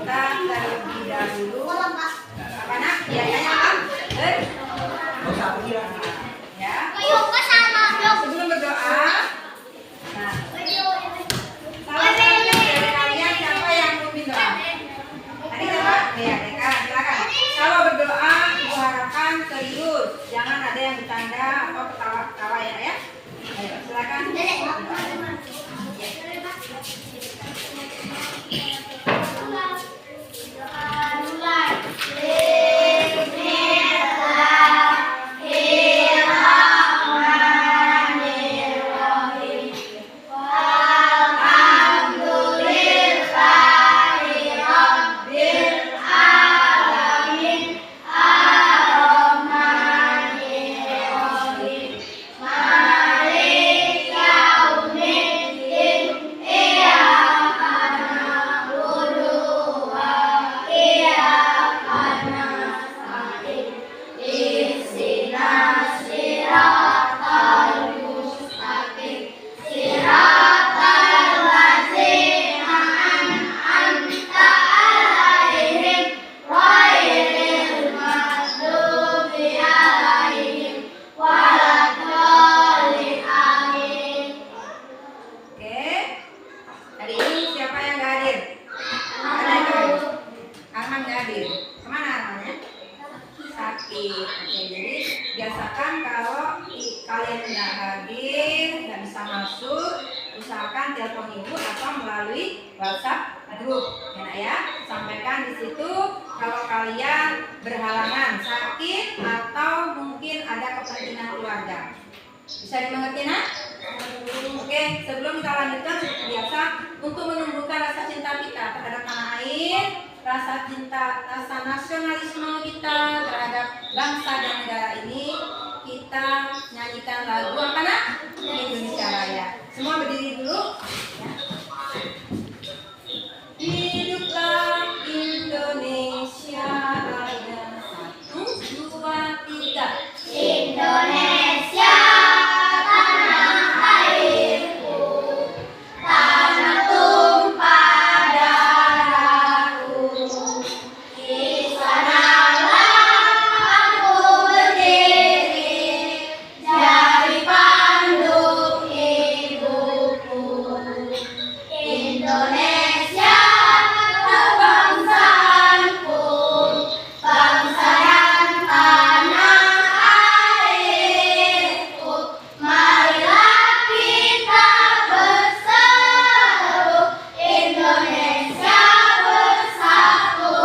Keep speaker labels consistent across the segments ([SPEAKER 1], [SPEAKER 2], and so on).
[SPEAKER 1] kita terlebih dahulu. Apa nak? Biasanya apa? Ya. Sebelum berdoa, nah, salah satu dari kalian siapa yang memimpin doa? Tadi siapa? Ya, Deka, silakan. Kalau berdoa, Ibu harapkan serius, jangan ada yang bercanda atau ketawa-ketawa ya. Ayo, silakan. Biasakan kalau kalian tidak hadir, tidak bisa masuk, usahakan telepon ibu atau melalui WhatsApp grup, ya. Sampaikan di situ kalau kalian berhalangan, sakit atau mungkin ada kepentingan keluarga. Bisa dimengerti, nak? Oke, sebelum kita lanjutkan seperti biasa, untuk menumbuhkan rasa cinta kita terhadap tanah air, rasa cinta, rasa nasionalisme kita terhadap bangsa dan negara ini, kita nyanyikan lagu apa nak? Indonesia Raya. Semua berdiri dulu. Ya. Hiduplah Indonesia Raya. 1, 2, 3.
[SPEAKER 2] Indonesia tanah airku, tanah tumpah darahku. Di sanalah aku berdiri, jadi panduk ibuku. Indonesia kebangsaanku, bangsa dan tanah airku. Marilah kita berseru, Indonesia bersatu.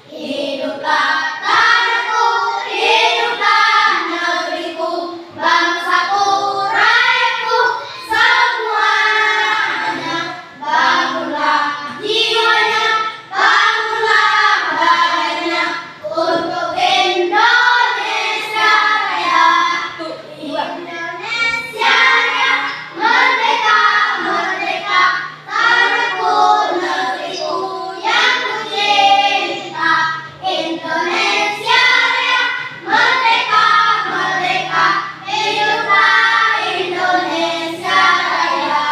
[SPEAKER 2] Hiduplah tanahku, hiduplah negeriku, bangsaku, rakyatku, semuanya. Bangunlah jiwanya, bangunlah badannya, untuk Indonesia Raya. Indonesia Raya, merdeka, merdeka, tanahku, negeriku yang kucinta. Indonesia Raya, merdeka, merdeka, hiduplah Indonesia Raya.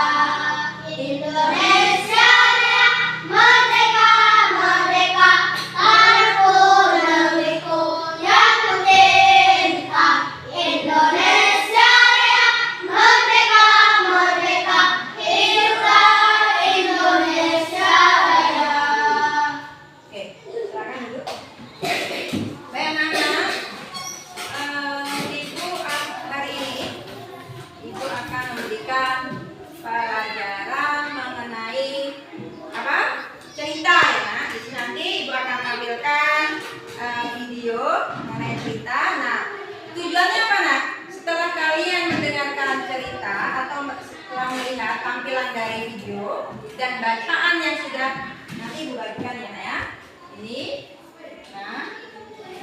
[SPEAKER 2] Indonesia Raya, merdeka, merdeka, tanahku, negeriku yang kucinta. Indonesia Raya, merdeka, merdeka, hiduplah Indonesia Raya.
[SPEAKER 1] Oke, silakan duduk. Baik anak-anak, hari ini Ibu akan memberikan pelajaran mengenai apa? Cerita ya. Di sini nanti Ibu akan tampilkan video mengenai cerita. Nah, tujuannya apa nak? Setelah kalian mendengarkan cerita atau setelah melihat tampilan dari video dan bacaan yang sudah nanti Ibu bagikan ya. Ini, nah,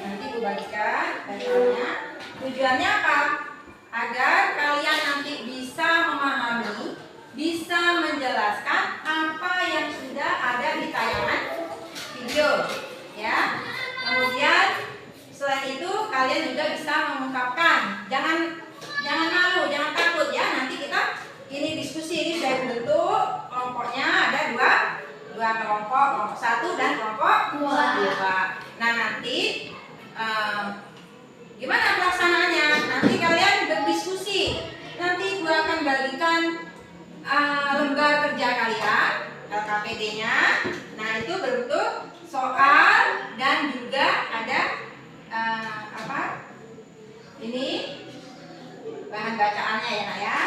[SPEAKER 1] nanti Ibu bagikan bacaannya. Tujuannya apa? Agar kalian nanti bisa memahami, bisa menjelaskan apa yang sudah ada di tayangan video, ya. Kemudian selain itu kalian juga bisa mengungkapkan. Jangan malu, jangan takut ya. Nanti kita ini diskusi, ini sudah bentuk kelompoknya ada dua kelompok kelompok 1 dan kelompok 2. Nah, nanti gimana pelaksanaannya? Nanti kalian berdiskusi. Nanti Ibu akan bagikan lembar kerja kalian, LKPD-nya. Nah, itu berbentuk soal dan juga ada ini bahan bacaannya ya Nak ya.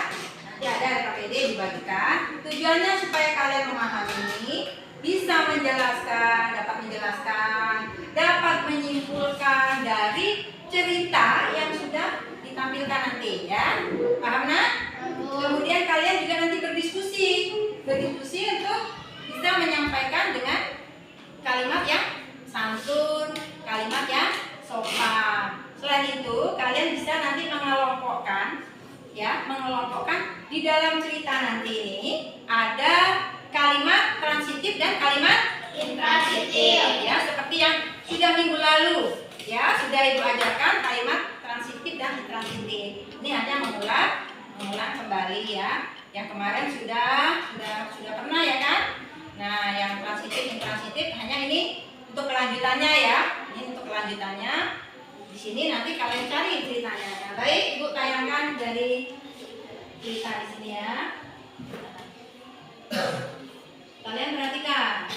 [SPEAKER 1] Nanti ada LKPD dibagikan. Tujuannya supaya kalian memahami, bisa menjelaskan, dapat menyimpulkan dari cerita yang sudah ditampilkan nanti ya. Paham Nak? Kemudian kalian juga nanti berdiskusi untuk bisa menyampaikan dengan kalimat yang santun, kalimat yang sopan. Selain itu, kalian bisa nanti mengelompokkan di dalam cerita nanti ini ada kalimat transitif dan kalimat intransitif ya, seperti yang sudah minggu lalu ya, sudah Ibu ajarkan kalimat transitif dan intransitif. Ini hanya mengulang kembali ya. Yang kemarin sudah pernah ya kan? Nah, yang transitif intransitif hanya ini untuk kelanjutannya ya. Ini untuk kelanjutannya. Di sini nanti kalian cari ceritanya. Nah, baik, Ibu tayangkan dari cerita di sini ya. Kalian perhatikan.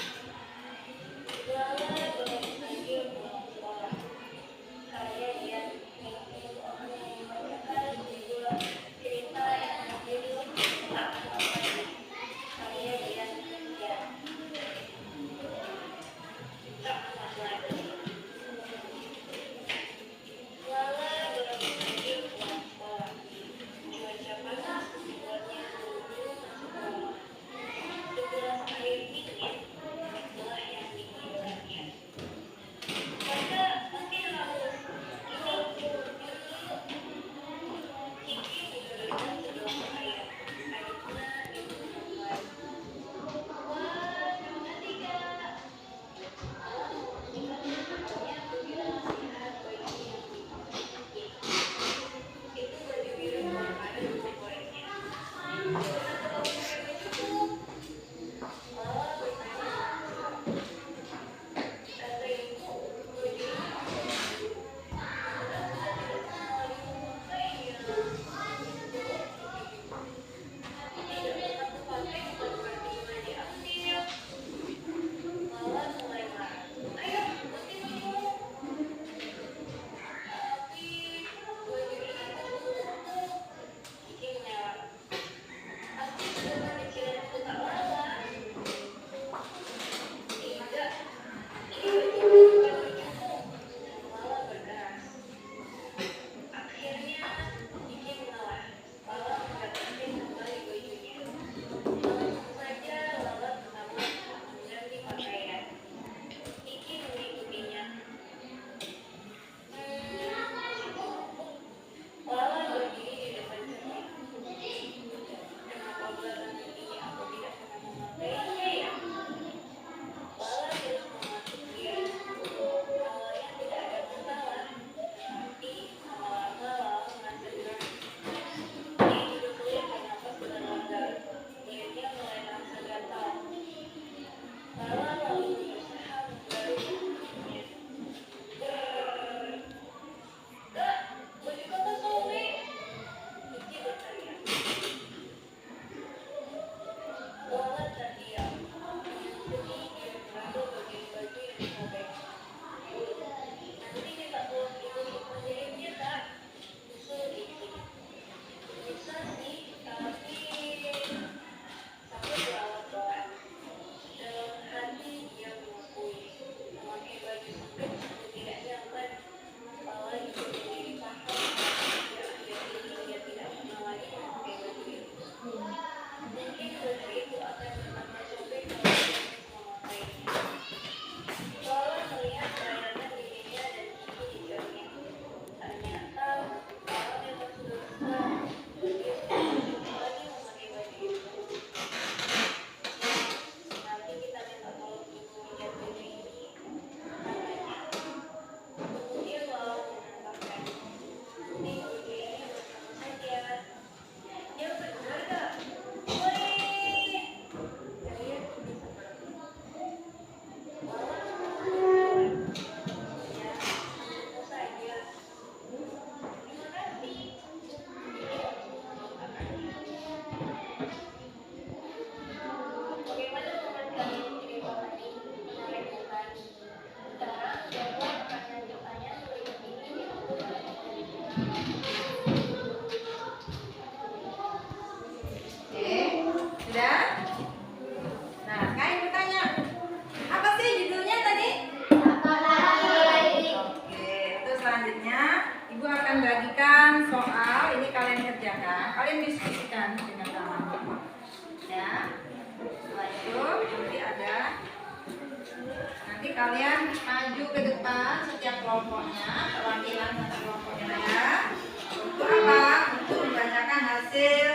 [SPEAKER 1] kalian maju ke depan setiap kelompoknya, perwakilan satu kelompoknya ya. Untuk apa? Untuk membacakan hasil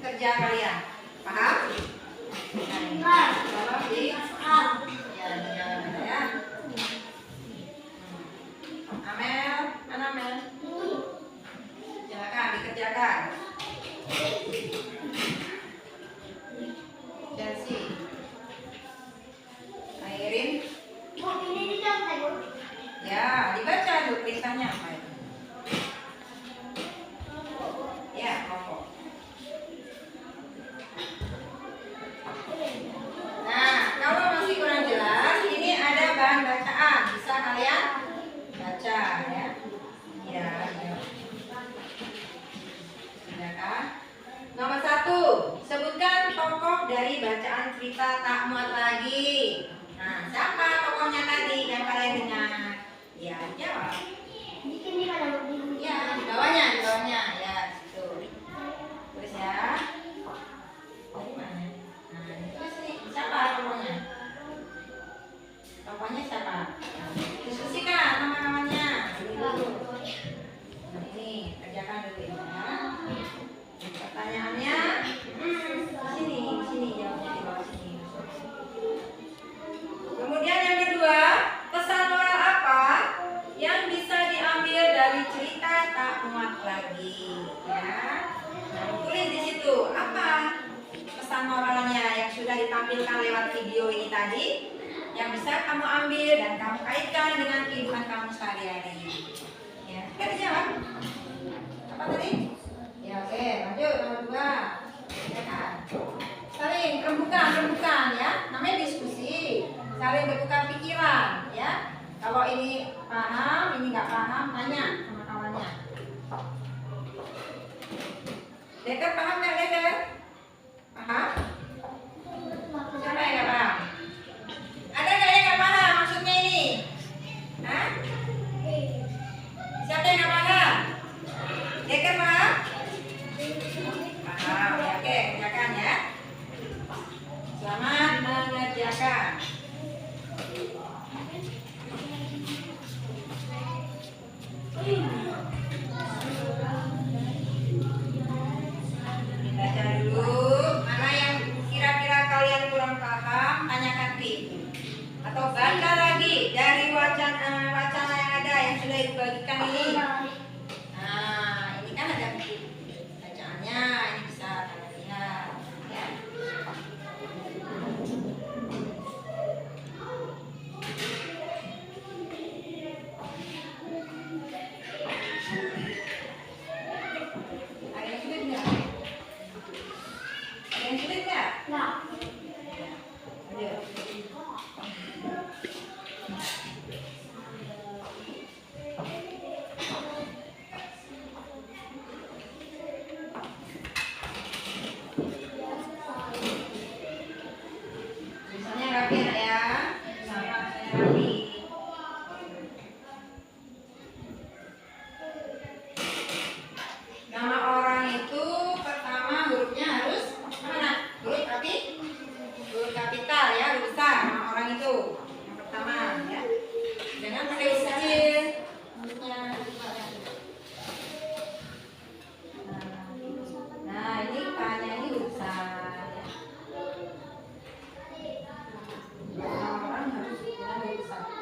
[SPEAKER 1] kerja kalian. Paham? Nah, tolong di ya. Amel, mana Amel? Silakan dikerjakan. Chelsea. Airin.
[SPEAKER 2] Ini dicontek.
[SPEAKER 1] Ya, dibaca dulu tulisannya apa itu? Ya, kelompok. Nah, kalau masih kurang jelas, ini ada bahan bacaan. Bisa kalian baca ya. Ya, ya. Ya kan? Nomor 1, sebutkan tokoh dari bacaan cerita Tak Muat Lagi. Nah, siapa tokohnya tadi yang kalian dengar? Ya, jawab.
[SPEAKER 2] Ini pada begini.
[SPEAKER 1] Ya, di bawahnya, ya, situ. Tulis ya. Dari mana? Nah, ini tulis nih. Siapa tokohnya? Tokohnya siapa? Nah, diskusikan sama kawannya. Ini dulu. Nah, ini kerjakan dulu ya. Pertanyaannya, sini jawabnya di bawah sini. Kemudian yang kedua, pesan moral apa yang bisa diambil dari cerita Tak Muat Lagi? Ya, nah, tulis di situ apa pesan moralnya yang sudah ditampilkan lewat video ini tadi, yang bisa kamu ambil dan kamu kaitkan dengan kehidupan kamu sehari-hari. Ya, kita dijawab. Apa tadi? Ya, oke, lanjut nomor 2. Ya kan? Saling rembukan ya. Namanya diskusi. Saling bertukar pikiran ya. Kalau ini paham, ini nggak paham, tanya sama kawannya. Deker paham nggak Deker? Paham? Siapa yang nggak paham? Ada nggak yang nggak paham maksudnya ini? Hah? Siapa yang nggak paham? Deker paham? Paham, ya, oke, kerjakan ya. Selamat mengerjakan. Baca dulu, mana yang kira-kira kalian kurang paham, tanyakan ke ibu. Atau baca lagi dari wacana yang ada yang sudah dibagikan ini. Nah, ini kan ada bacaannya, ini bisa kalian lihat ya. Ada yang sulit nggak? Ada yang sulit nggak?
[SPEAKER 2] Nah,
[SPEAKER 1] Ayo. Misalnya rapi ya, sama saya rapi. Nama orang itu pertama hurufnya harus mana? Huruf kapital ya, huruf besar. Nama orang itu yang pertama ya. Jangan pakai huruf kecil. Hurufnya. Nah, ini tanya ini huruf besar ya. Nama orang harus dengan huruf besar.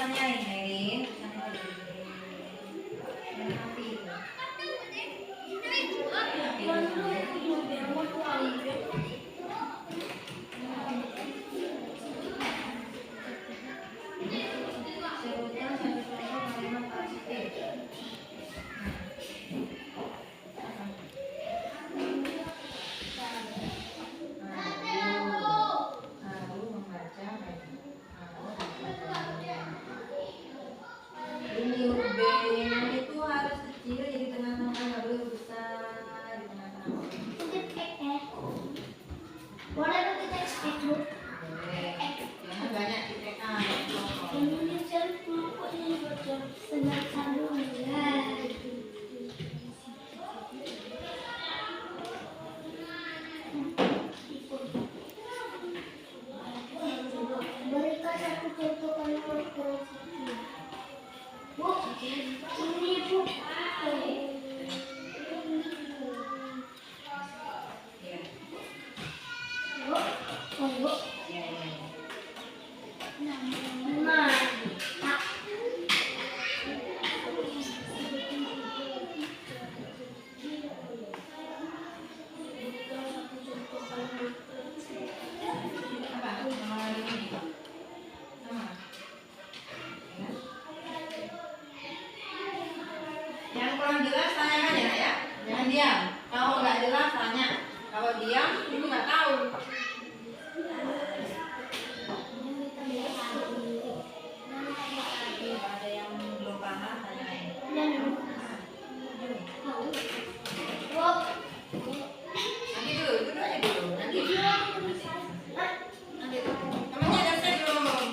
[SPEAKER 1] tulisannya ini, Merin. Tulisannya ini. Yang api itu. Sebutan satu kalimat positif. Haru membaca ini huruf B itu harus kecil jadi tengah-tengah, harus besar di tengah-tengah.
[SPEAKER 2] Boleh pakai textbook.
[SPEAKER 1] Boleh. Jangan banyak di TK.
[SPEAKER 2] Indonesia pokoknya baca senang sambung ya. Berikan satu contoh kalimat transitif. Bu, ini bu.
[SPEAKER 1] Ya.
[SPEAKER 2] Bu, oh bu.
[SPEAKER 1] Ya, ya, ya.
[SPEAKER 2] Nah,
[SPEAKER 1] Apa? Nama ini. Nama. Ya. Yang kurang jelas tanyakan ya, Nak, ya. Jangan diam. Kalau nggak jelas tanya. Kalau diam itu nggak tahu. Kalau ada yang belum paham tanyain. Nanti dulu, itu aja dulu. Nanti. Nanti. Namanya ada saya belum.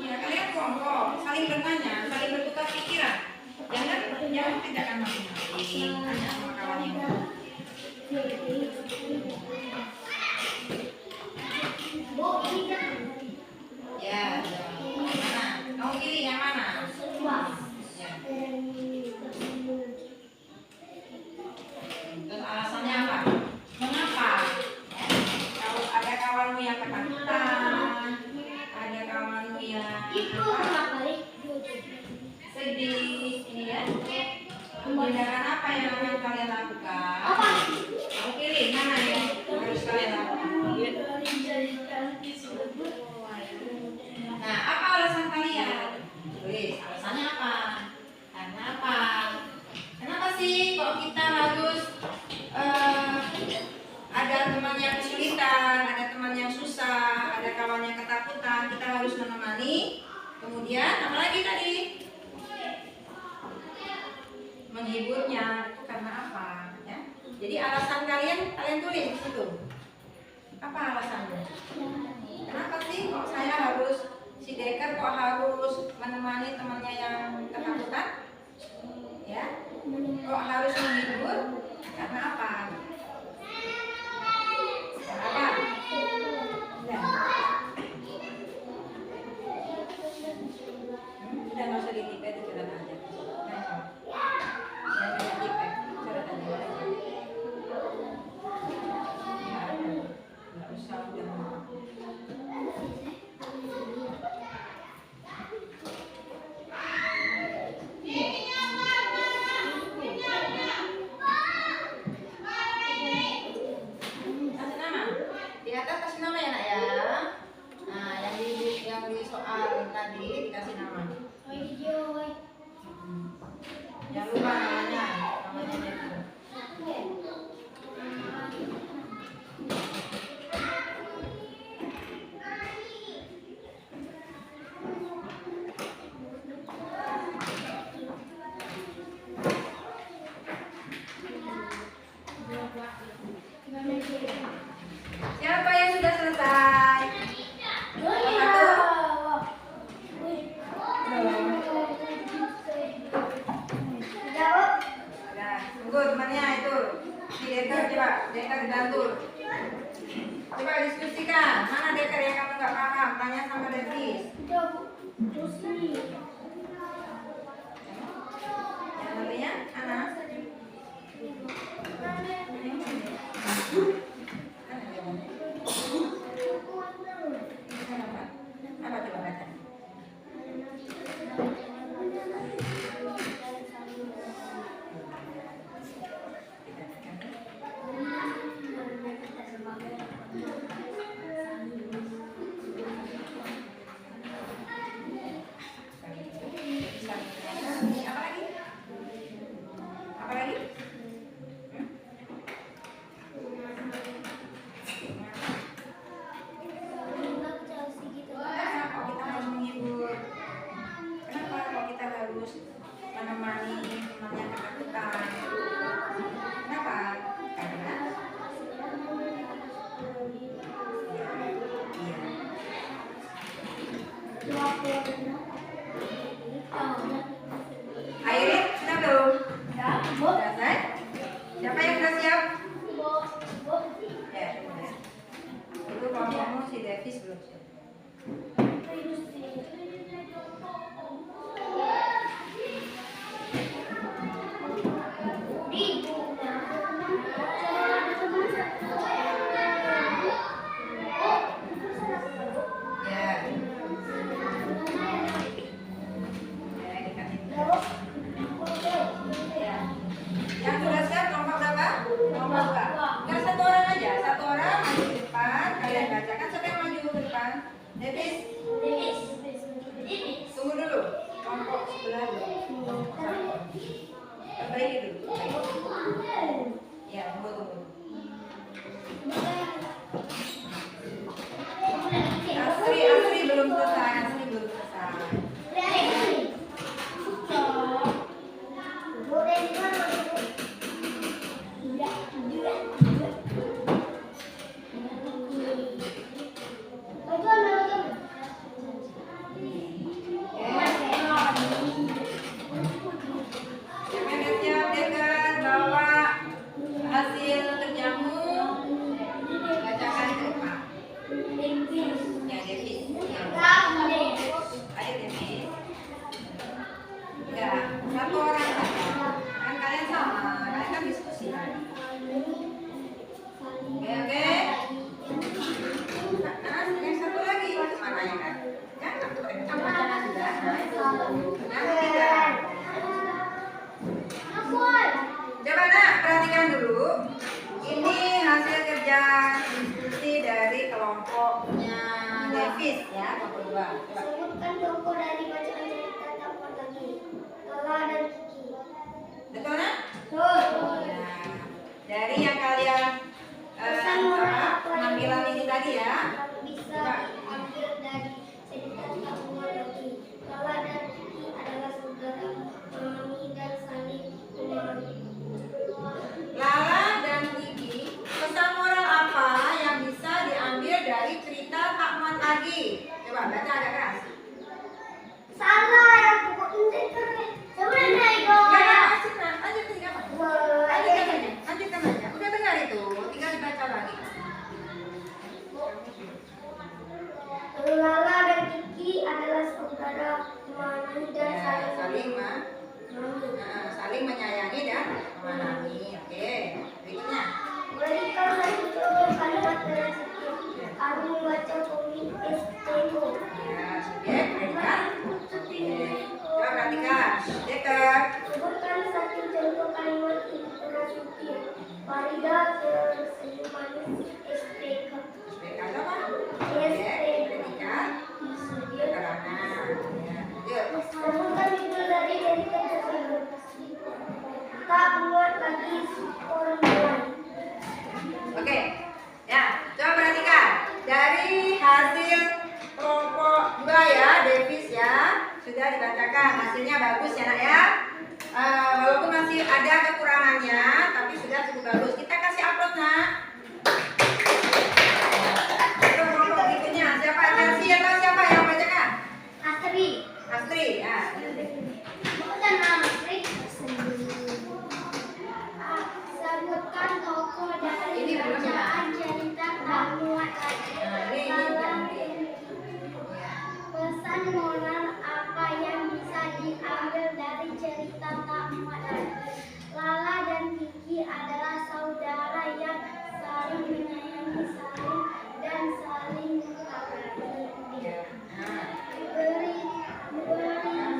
[SPEAKER 1] Ya kalian kelompok, saling bertanya, saling bertukar pikiran. Jangan tindakan masing-masing. Tanya sama kawan yang lain.
[SPEAKER 2] Bu, ini kan
[SPEAKER 1] Ya, mana? Kamu pilih yang mana? Ya. Terus alasannya apa? Mengapa? Ya. Kalau ada kawanmu yang ketakutan, ada kawanmu yang
[SPEAKER 2] itu apa nih?
[SPEAKER 1] sedih, ini ya. Tindakan apa yang akan kalian lakukan?
[SPEAKER 2] Apa?
[SPEAKER 1] Kamu pilih mana yang harus kalian lakukan? Nah, apa alasan kalian? Tulis, alasannya apa? Karena apa? Kenapa sih kok kita harus ada teman yang kesulitan, ada teman yang susah, ada kawan yang ketakutan, kita harus menemani. Kemudian apa lagi tadi? Menghiburnya. Itu karena apa? Ya. Jadi alasan kalian tulis di situ. Apa alasannya? Kenapa sih kok saya harus, si Deker kok harus menemani temannya yang ketakutan? Ya, kok harus menghibur? Karena apa? Karena apa? Udah. Udah nggak usah ditipet, dicoret aja. Nah, jangan ditipet, coret aja. Nggak ada. Nggak usah, udah. Kasih nama. Di atas kasih nama ya, Nak, ya. Nah, yang di soal tadi dikasih nama. Jangan lupa namanya itu. Siapa yang sudah selesai? Nah, tunggu temannya itu. Si Deker coba, Deker gantul. Coba diskusikan. Mana Deker yang kamu nggak paham? Tanya sama Devis. Yang namanya Anas. Apa coba baca? belum siap. Ya. Ya, dikasih. Ya. Yang sudah siap kelompok berapa? Kelompok 2. Enggak, satu orang aja. Satu orang maju ke depan. Kalian bacakan. Siapa yang maju ke depan? Davis. Tunggu dulu. Kelompok sebelah dulu. Perbaiki dulu. Ya, tunggu. Asri belum selesai. Siap, Deker, bawa hasil kerjamu. Bacakan ke depan. Ya, Devis. Ayo, Devis. Enggak, satu orang saja. Kan kalian sama, kalian kan diskusi. Oke. Nah, yang satu lagi mana ya kan? Ya, kita bacakan sudah. Nah, itu. Yang ketiga. Coba nak perhatikan dulu. Ini hasil kerja diskusi dari kelompoknya Davis ya, kelompok 2. Coba.
[SPEAKER 2] Sebutkan tokoh dari bacaan cerita Tamat Lagi. Lola dan Kiki.
[SPEAKER 1] Betul nak?
[SPEAKER 2] Betul.
[SPEAKER 1] Ya. Dari yang kalian pengambilan ini tadi ya.
[SPEAKER 2] Bisa diambil dari cerita Tamat Lagi. Lola dan Kiki adalah saudara memahami dan saling memahami.
[SPEAKER 1] Lala dan Kiki, pesan moral apa yang bisa diambil dari cerita Tamat Lagi? Coba baca agak keras.
[SPEAKER 2] Salah yang pokoknya keren. Sebenarnya itu.
[SPEAKER 1] Lanjutkan aja. Udah dengar itu, tinggal dibaca lagi.
[SPEAKER 2] Lala dan Kiki adalah saudara memahami dan
[SPEAKER 1] Ya,
[SPEAKER 2] saling
[SPEAKER 1] saling saling menyayangi dan memahami. Oke, berikutnya.
[SPEAKER 2] Berikan satu contoh kalimat dari setiap. Aku membaca komik STO.
[SPEAKER 1] Ya, subjek, predikat. Subjek. Coba perhatikan. Deker.
[SPEAKER 2] Sebutkan satu contoh kalimat intransitif. Farida tersenyum manis STK.
[SPEAKER 1] Subjek apa? Subjek, predikat. Keterangan. Ya, yuk.
[SPEAKER 2] Sebutkan judul dari cerita tersebut. Tak muat lagi orang lain.
[SPEAKER 1] Oke, ya, coba perhatikan dari hasil kelompok 2 ya, Davis ya, sudah dibacakan, hasilnya bagus ya nak ya. Walaupun masih ada kekurangannya, tapi sudah cukup bagus. Kita kasih upload nak. Untuk kelompok berikutnya, siapa? Chelsea atau siapa yang bacakan?
[SPEAKER 2] Astri.
[SPEAKER 1] Astri, ya.
[SPEAKER 2] Bukan nama Astri. Sebutkan tokoh dari
[SPEAKER 1] Ini belum ya?
[SPEAKER 2] bacaan cerita tak muat lagi.
[SPEAKER 1] Nah, ini ganti. Ya.
[SPEAKER 2] Pesan moral apa yang bisa diambil dari cerita tak muat lagi? Lala dan Kiki adalah saudara yang saling menyayangi dan saling menghargai.
[SPEAKER 1] Ya. Nah.
[SPEAKER 2] Berikan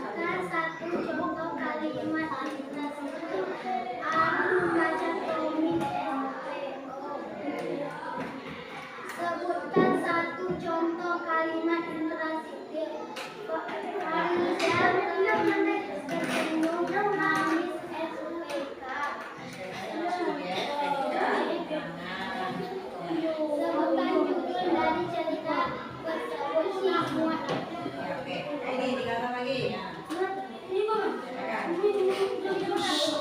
[SPEAKER 2] satu contoh kalimat intransitif. Aku membaca komik SPO. Sebutkan satu contoh kalimat intransitif. Farida tersenyum manis SPK.
[SPEAKER 1] Subjek, predikat.
[SPEAKER 2] Sebutkan judul dari cerita tersebut. Tak muat.
[SPEAKER 1] Ya, oke. Ini tinggal lagi. Ya.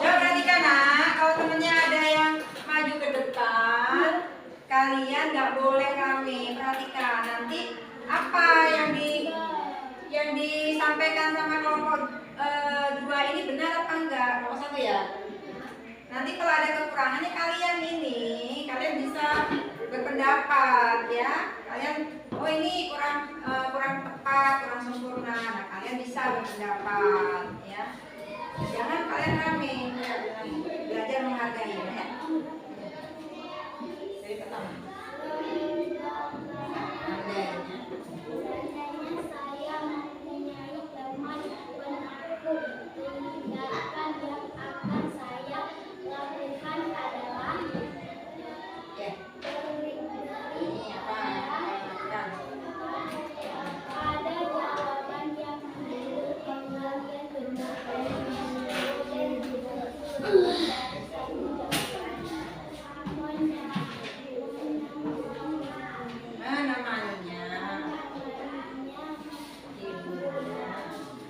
[SPEAKER 1] Coba perhatikan nak, kalau temennya ada yang maju ke depan, kalian nggak boleh rame. Perhatikan nanti apa yang disampaikan sama kelompok 2 ini benar apa enggak? Kelompok 1 ya. Nanti kalau ada kekurangannya kalian bisa berpendapat ya. Kalian, oh ini berpendapat, ya. Jangan kalian rame, belajar menghargai, ya. Dari pertama.
[SPEAKER 2] Seandainya saya mempunyai teman penakut, tindakan yang akan saya lakukan adalah
[SPEAKER 1] Ini apa?
[SPEAKER 2] ada jawaban yang kemudian benar
[SPEAKER 1] Menemaninya.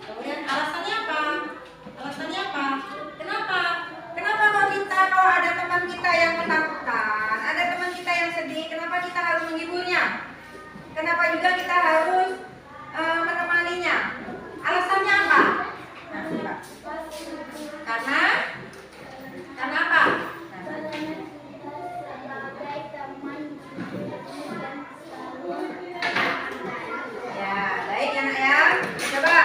[SPEAKER 1] Kemudian alasannya apa? Alasannya apa? Kenapa? Kenapa kalau ada teman kita yang ketakutan, ada teman kita yang sedih, kenapa kita harus menghiburnya? Kenapa juga kita harus menemaninya? Alasannya apa? Nah, coba. Karena apa? Ya, baik ya nak ya. Coba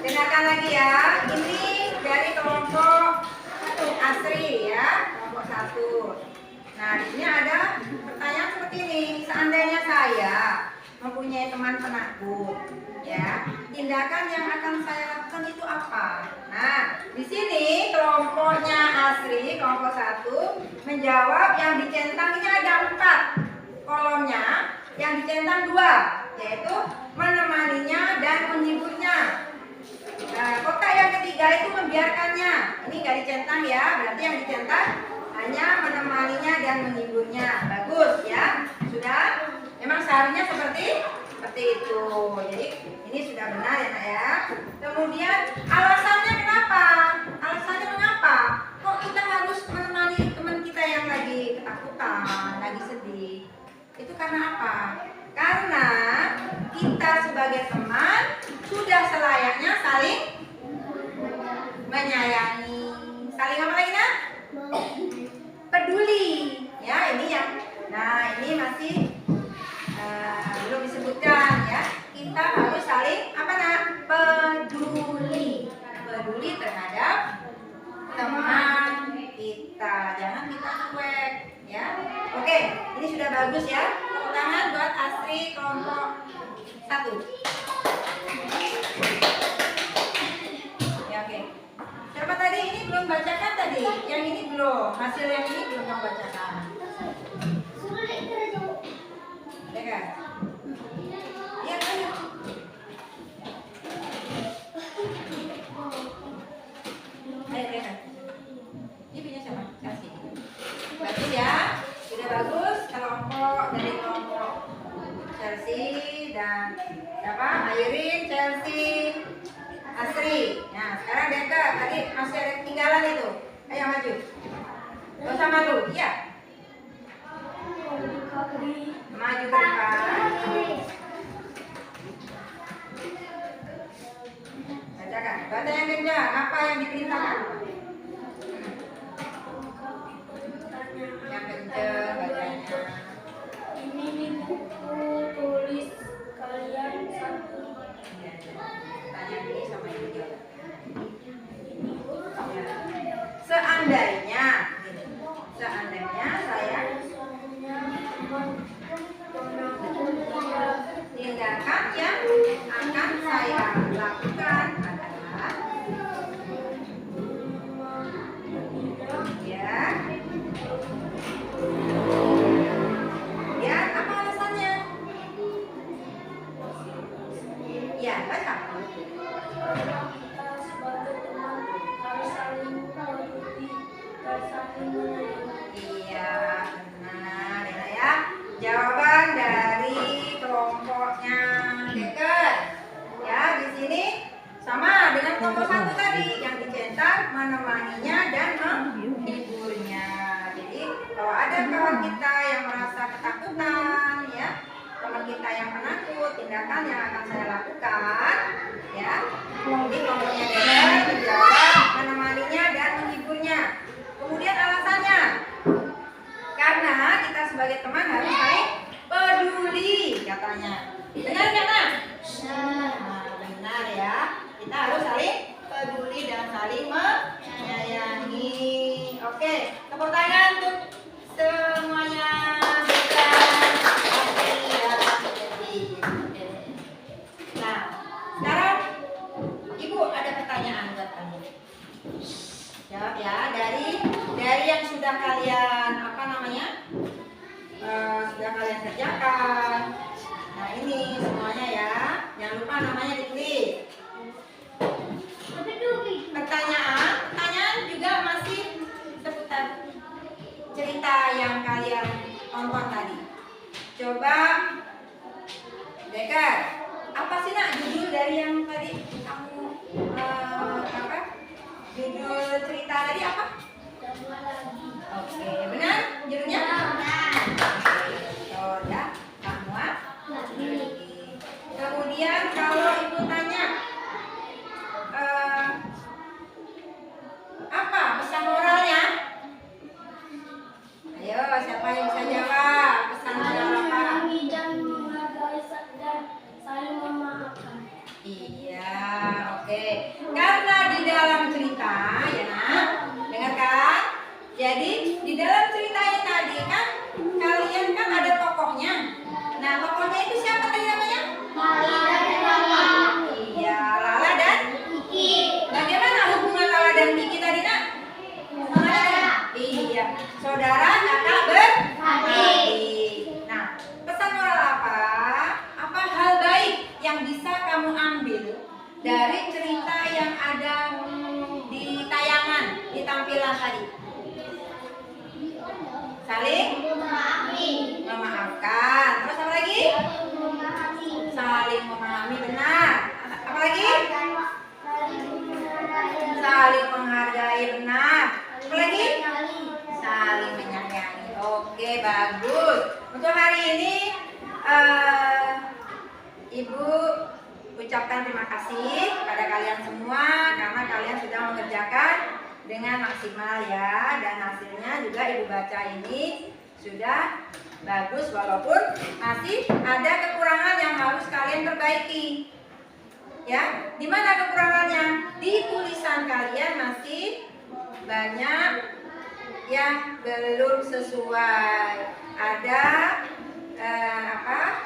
[SPEAKER 1] dengarkan lagi ya. Ini dari kelompok Asri ya, kelompok 1. Nah, di sini ada pertanyaan seperti ini. Seandainya saya mempunyai teman penakut, ya, tindakan yang akan saya lakukan itu apa? Nah, di sini kelompoknya Asri, kelompok 1 menjawab yang dicentang ini ada 4 kolomnya, yang dicentang 2, yaitu menemaninya dan menghiburnya. Nah, kotak yang ketiga itu membiarkannya. Ini nggak dicentang ya, berarti yang dicentang hanya menemaninya dan menghiburnya. Bagus ya, sudah. Memang seharusnya seperti itu. Jadi ini sudah benar ya nak ya. Kemudian alasannya kenapa? Alasannya mengapa? Kok kita harus menemani teman kita yang lagi ketakutan, lagi sedih? Itu karena apa? Karena kita sebagai teman sudah selayaknya saling menyayangi. Saling apa lagi nak? Peduli. Ya, ini yang. Nah, ini masih belum disebutkan ya. Kita harus saling apa nak? Peduli. Peduli terhadap teman kita. Jangan kita cuek ya. Oke, ini sudah bagus ya. Tepuk tangan buat Asri kelompok 1. Ya, oke. Siapa tadi? Ini belum bacakan tadi. Yang ini belum. Hasil yang ini belum kamu bacakan. Ya kan? Iya kan? Ayo, kan? Ini punya siapa? Kasih. Bagus ya. Sudah bagus. Dari kelompok Chelsea dan siapa? Ayrin, Chelsea, Asri. Nah, sekarang Deka. Tadi masih ada ketinggalan itu. Ayo maju. Gak usah malu. Iya. Maju ke depan. Bacakan. Baca yang kencang. Apa yang diperintahkan? Yang kencang bacanya.
[SPEAKER 2] Ini di buku tulis kalian 1.
[SPEAKER 1] Tanya ini sama ibu jawab. Seandainya saya tindakan yang akan saya lakukan adalah ya apa alasannya? Ya, baca.
[SPEAKER 2] Kita sebagai teman harus saling peduli dan saling menyayangi.
[SPEAKER 1] Iya, benar ya. Jawaban dari kelompoknya Deket. Ya, di sini sama dengan kelompok 1 tadi yang dicetak menemaninya dan menghiburnya. Jadi kalau ada kawan kita yang merasa ketakutan, ya, teman kita yang penakut, tindakan yang akan saya lakukan, ya. Ini kelompoknya Deket menjawab menemaninya dan menghiburnya. Kemudian alasannya, karena kita sebagai teman harus saling peduli katanya. Benar nggak nak? Nah, benar ya. Kita harus saling peduli dan saling menyayangi. Oke, tepuk tangan untuk semuanya. Nah, sekarang Ibu ada pertanyaan buat kamu. Jawab ya, dari yang sudah kalian sudah kalian kerjakan. Nah, ini semuanya ya. Jangan lupa namanya ditulis. Pertanyaan juga masih seputar cerita yang kalian tonton tadi. Coba Deker, apa sih nak judul dari yang tadi kamu judul cerita tadi apa? Oke, benar judulnya? Oh ya, kamu Kemudian kalau ibu tanya apa pesan moralnya? Ayo, siapa yang bisa jawab? Pesan moral apa?
[SPEAKER 2] Saling memaafkan.
[SPEAKER 1] Iya, oke. Karena di dalam cerita, ya nak, dengarkan. Jadi di dalam ceritanya tadi kan kalian kan ada tokohnya. Nah, tokohnya itu siapa tadi namanya? Iya, Lala dan Kiki. Bagaimana hubungan Lala dan Kiki tadi nak? Iya, saudara kakak beradik. Nah, pesan moral apa? Apa hal baik yang bisa kamu ambil dari cerita yang ada di tayangan, di tampilan tadi? Saling memaafkan. Terus apa lagi? Saling memahami, benar. Apa lagi? Saling menghargai, benar. Apa lagi? Saling menyayangi. Oke, bagus. Untuk hari ini Ibu ucapkan terima kasih kepada kalian semua karena kalian sudah mengerjakan dengan maksimal ya, dan hasilnya juga Ibu baca ini sudah bagus walaupun masih ada kekurangan yang harus kalian perbaiki. Ya, di mana kekurangannya? Di tulisan kalian masih banyak yang belum sesuai. Ada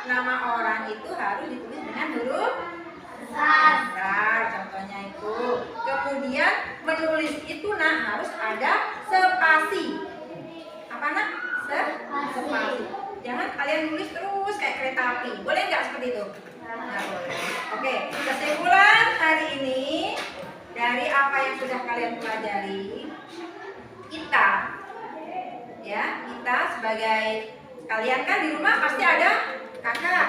[SPEAKER 1] nama orang itu harus ditulis dengan huruf besar, contohnya itu. Kemudian menulis itu nak harus ada spasi. Apa nak? Spasi. Jangan kalian nulis terus kayak kereta api. Boleh nggak seperti itu? Nah, boleh. Oke, kesimpulan hari ini dari apa yang sudah kalian pelajari, kita sebagai kalian kan di rumah pasti ada kakak,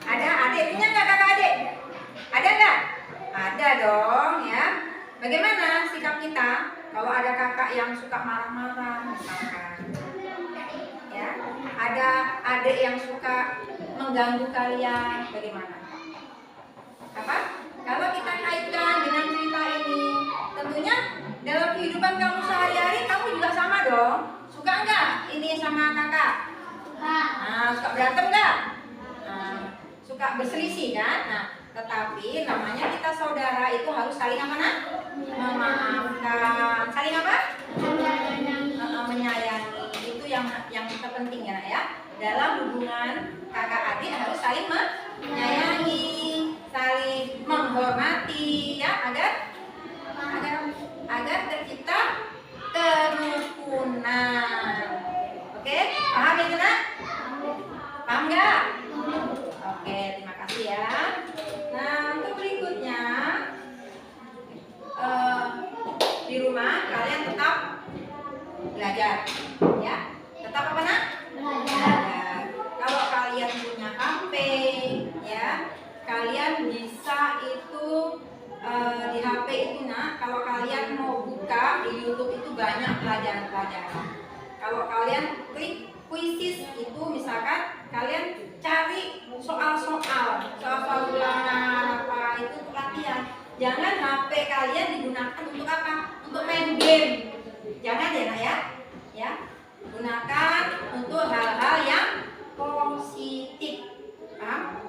[SPEAKER 1] ada adik. Punya nggak kakak adik? Ada nggak? Ada dong ya. Bagaimana sikap kita kalau ada kakak yang suka marah-marah misalkan? Ya, ada adik yang suka mengganggu kalian, bagaimana? Kalau kita kaitkan dengan cerita ini, tentunya dalam kehidupan kamu sehari-hari kamu juga sama dong. Suka nggak ini sama kakak? Suka berantem nggak? Suka berselisih kan? Nah, tetapi namanya kita saudara itu harus saling apa nak? Memaafkan. Saling apa? Menyayangi. Itu yang terpenting ya nak ya. Dalam hubungan kakak adik harus saling menyayangi, saling menghormati ya, agar tercipta kerukunan. Oke, paham ya nak? Paham nggak? Oke, terima kasih ya. Nah, untuk berikutnya di rumah kalian tetap belajar ya. Tetap apa nak? Belajar. Kalau kalian punya HP ya, kalian bisa itu di HP itu nak, kalau kalian mau buka di YouTube itu banyak pelajaran-pelajaran. Kalau kalian klik kuisis itu misalkan kalian cari soal-soal ulangan apa itu untuk latihan. Jangan HP kalian digunakan untuk apa? Untuk main game. Jangan ya nak ya. Ya. Gunakan untuk hal-hal yang positif. Paham?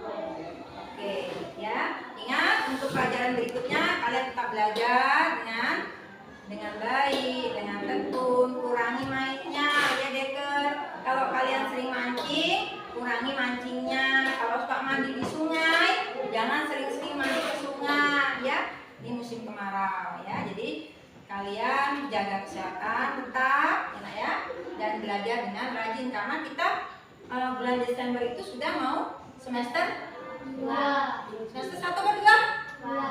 [SPEAKER 1] Oke, ya. Ingat untuk pelajaran berikutnya kalian tetap belajar dengan baik, dengan tekun, kurangi mainnya ya Deker. Kalau kalian sering mancing, kurangi mancingnya. Kalau suka mandi di sungai, jangan sering-sering mandi ke sungai ya di musim kemarau ya. Jadi kalian jaga kesehatan tetap ya dan belajar dengan rajin karena kita bulan Desember itu sudah mau semester 2. Semester 1 atau 2?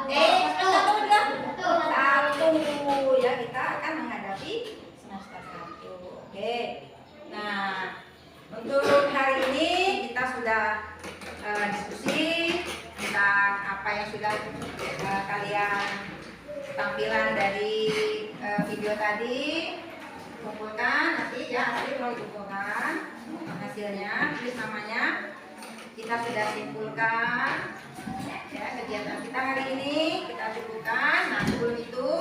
[SPEAKER 1] Semester 1 atau 2? 1 ya, kita akan menghadapi semester 1. Oke. Nah, untuk hari ini kita sudah diskusi tentang apa yang sudah kalian tampilan dari video tadi. Kumpulkan nanti ya, nanti mau dikumpulkan hasilnya, tulis namanya. Kita sudah simpulkan ya kegiatan kita hari ini, kita cukupkan. Nah, sebelum itu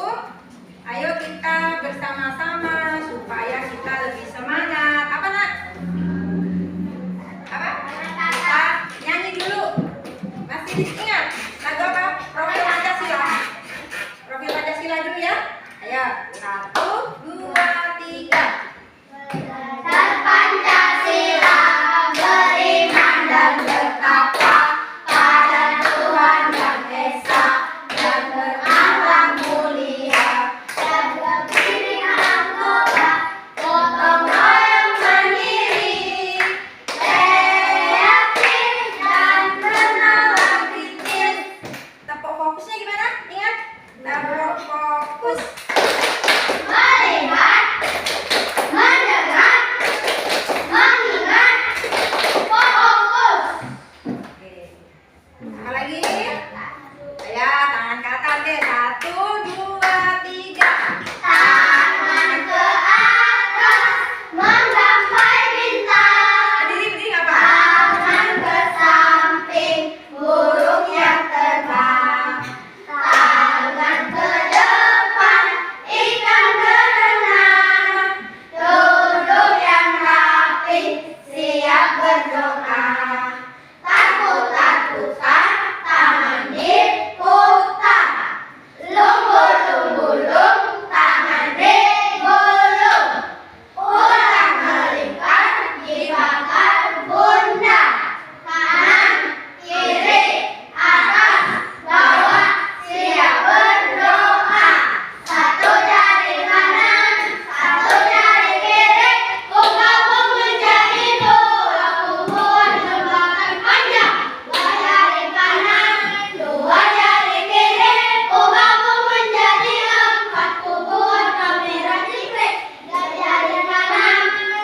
[SPEAKER 1] ayo kita bersama-sama supaya kita lebih semangat. Apa nak? Apa? Kita nyanyi dulu. Masih ingat lagu apa? Profil Pancasila. Profil Pancasila dulu ya. Ayo, 1, 2, 3.
[SPEAKER 2] Pancasila beriman dan bertakwa pada Tuhan Yang Esa dan berakhlak mulia dan berdiri angkota gotong royong mandiri kreatif dan bernalar kritis.
[SPEAKER 1] Tepuk fokusnya gimana? Ingat? Tepuk fokus.
[SPEAKER 2] Melihat, mendengar, mengingat, fokus.
[SPEAKER 1] Oke. Apa lagi? Ya, tangan ke atas deh. 1, 2, 3.
[SPEAKER 2] Tangan ke atas, menggapai bintang.
[SPEAKER 1] Berdiri nggak apa?
[SPEAKER 2] Tangan ke samping, burung yang terbang. Tangan ke depan, ikan berenang. Duduk yang rapi, siap berdoa. Takut-takutan, tangan diputar. Lumbur-lumbur, tangan digulung. Ulang melingkar, dibakar bunda. Kanan, kiri, atas, bawah, siap berdoa. Satu jari kanan, satu jari kiri, gabung menjadi bola kubuan terbakar panjang. Dua jari kanan, dua jari kiri, gabung menjadi 4 kubuan kamera jikrik. 3 jari kanan,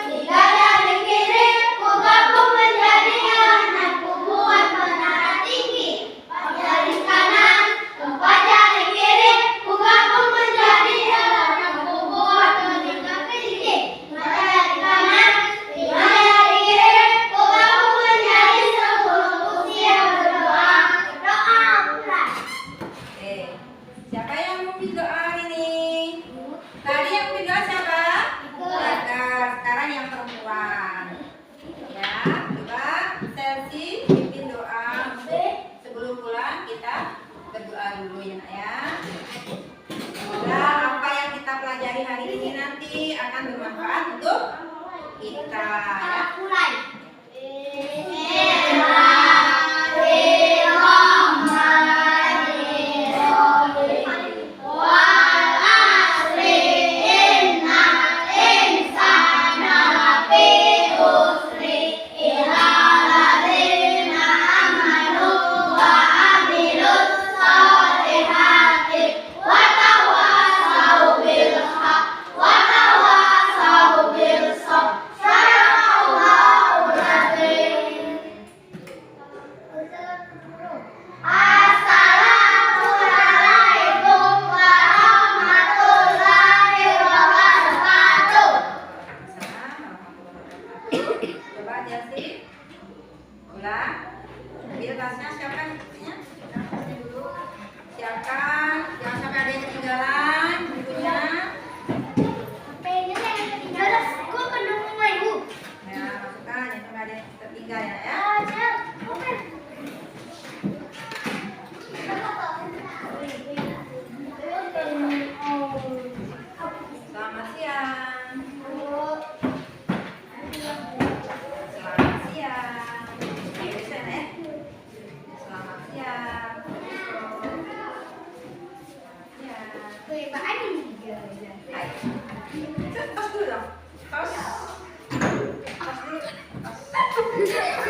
[SPEAKER 2] 3 jari kiri, gabung menjadi 6 kubuan menara tinggi. 4 jari kanan, 4 jari kiri, gabung menjadi 8 kubuan meningkat tinggi. 5 jari kanan, 5 jari kiri, gabung menjadi 10 usia berdoa. Doa mulai.
[SPEAKER 1] Oke. Siapa yang memimpin doa hari ini? Tadi yang memimpin doa siapa? Deker. Sekarang yang perempuan. Ya, coba Selsi pimpin doa. Sebelum pulang kita berdoa dulu ya nak ya. Semoga apa yang kita pelajari hari ini nanti akan bermanfaat untuk kita ya.
[SPEAKER 2] Mulai. Bismillahirrahmanirrahim. Wal asri innal insana lafi khusri illa alladzina amanu wa amilus solihati wa tawassaw bil haqq wa tawassaw bil sabr. Sadaqallahul azim. Assalamualaikum warahmatullahi wabarakatuh.
[SPEAKER 1] Coba Jelsi ulang. Ambil tasnya siapa yang